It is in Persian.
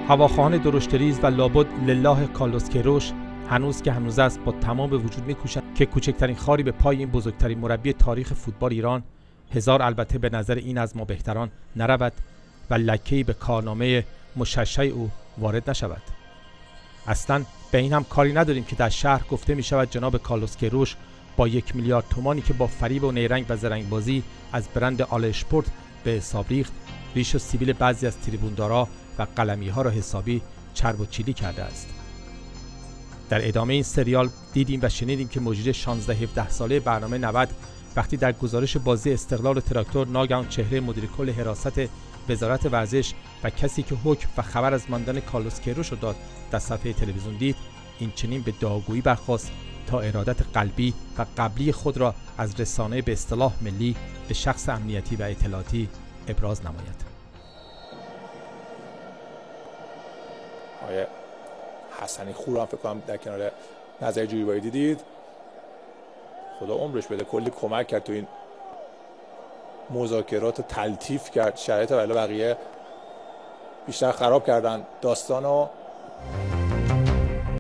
هواخواهان درشتریز و لابد لله کارلوس کیروش هنوز که هنوز است با تمام وجود میکوشند که کوچکترین خاری به پای این بزرگترین مربی تاریخ فوتبال ایران، هزار البته به نظر این از ما بهتران، نرود و لکه‌ای به کارنامه مشعشع او وارد نشود. اصلا به این هم کاری نداریم که در شهر گفته می شود جناب کارلوس کیروش با 1 میلیارد تومانی که با فریب و نیرنگ و زرنگ بازی از برند آل اشپورت به حساب ریخت، ریش و سیبیل بعضی از تریبوندارا و قلمی ها را حسابی چرب و چیلی کرده است. در ادامه این سریال دیدیم و شنیدیم که مجری 16-17 ساله برنامه 90 وقتی در گزارش بازی استقلال و تراکتور ناگهان چهره مدیر کل حراست وزارت ورزش و کسی که حکم و خبر از ماندن کارلوس کیروش را داد در صفحه تلویزیون دید، این چنین به دعاگویی برخاست تا ارادت قلبی و قبلی خود را از رسانه به اصطلاح ملی به شخص امنیتی و اطلاعاتی ابراز نماید. آقای حسنی خور هم فکر کنم در کنار نظر جویبایی دیدید. خدا عمرش بده، کلی کمک کرد تو این مذاکرات، تلطیف کرد شرایط، ولی بقیه بیشتر خراب کردن داستانو.